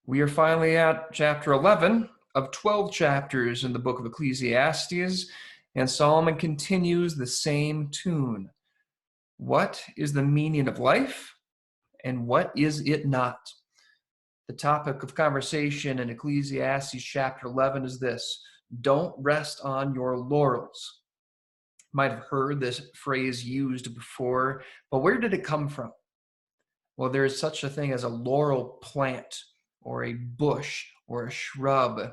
We are finally at chapter 11 of 12 chapters in the book of Ecclesiastes, and Solomon continues the same tune. What is the meaning of life, and what is it not? The topic of conversation in Ecclesiastes chapter 11 is this: don't rest on your laurels. You might have heard this phrase used before, but where did it come from? Well, there is such a thing as a laurel plant or a bush or a shrub.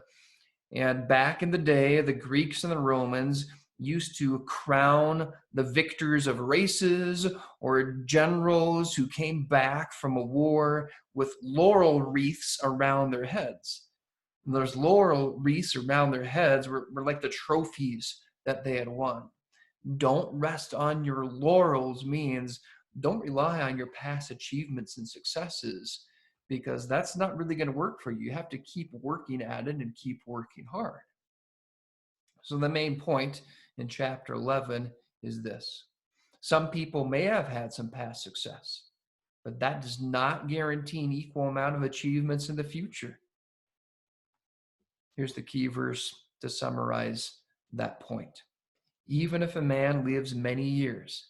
And back in the day, the Greeks and the Romans used to crown the victors of races or generals who came back from a war with laurel wreaths around their heads. And those laurel wreaths around their heads were like the trophies that they had won. Don't rest on your laurels means don't rely on your past achievements and successes, because that's not really going to work for you. You have to keep working at it and keep working hard. So the main point in chapter 11 is this: some people may have had some past success, but that does not guarantee an equal amount of achievements in the future. Here's the key verse to summarize that point. Even if a man lives many years,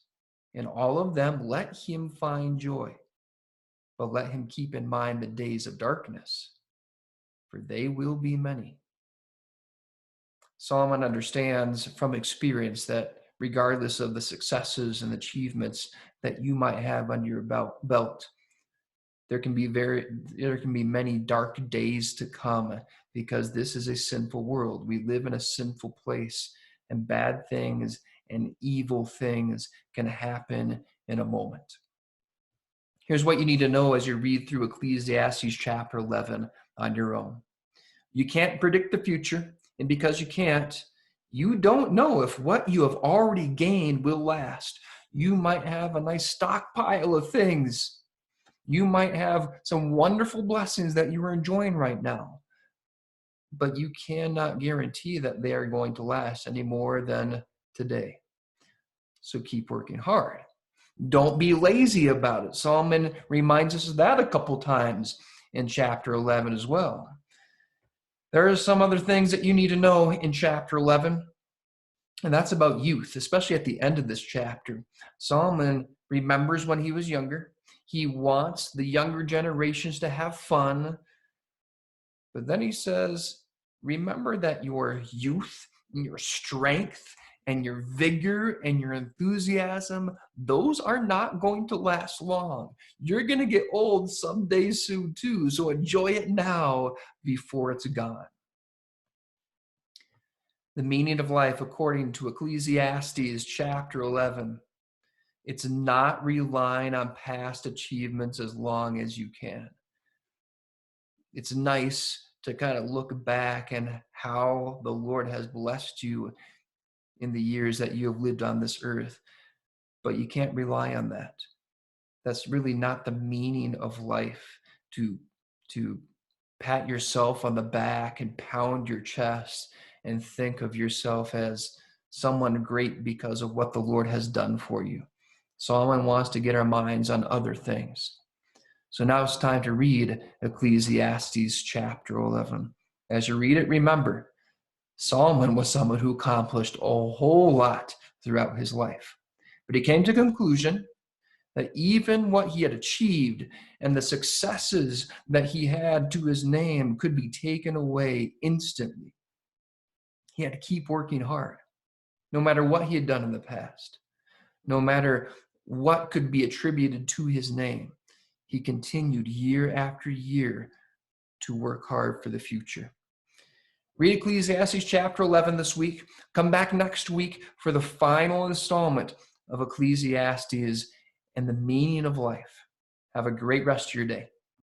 in all of them let him find joy, but let him keep in mind the days of darkness, for they will be many. Solomon understands from experience that regardless of the successes and achievements that you might have under your belt, there can be many dark days to come, because this is a sinful world. We live in a sinful place, and bad things and evil things can happen in a moment. Here's what you need to know as you read through Ecclesiastes chapter 11 on your own. You can't predict the future, and because you can't, you don't know if what you have already gained will last. You might have a nice stockpile of things. You might have some wonderful blessings that you are enjoying right now, but you cannot guarantee that they are going to last any more than today. So keep working hard. Don't be lazy about it. Solomon reminds us of that a couple times in chapter 11 as well. There are some other things that you need to know in chapter 11, and that's about youth, especially at the end of this chapter. Solomon remembers when he was younger. He wants the younger generations to have fun, but then he says, remember that your youth and your strength and your vigor and your enthusiasm, those are not going to last long. You're going to get old someday soon too, so enjoy it now before it's gone. The meaning of life, according to Ecclesiastes chapter 11, it's not relying on past achievements as long as you can. It's nice to kind of look back and how the Lord has blessed you in the years that you have lived on this earth, but you can't rely on that. That's really not the meaning of life, to pat yourself on the back and pound your chest and think of yourself as someone great because of what the Lord has done for you. Solomon wants to get our minds on other things. So now it's time to read Ecclesiastes chapter 11. As you read it, remember, Solomon was someone who accomplished a whole lot throughout his life. But he came to the conclusion that even what he had achieved and the successes that he had to his name could be taken away instantly. He had to keep working hard, no matter what he had done in the past, no matter what could be attributed to his name. He continued year after year to work hard for the future. Read Ecclesiastes chapter 11 this week. Come back next week for the final installment of Ecclesiastes and the meaning of life. Have a great rest of your day.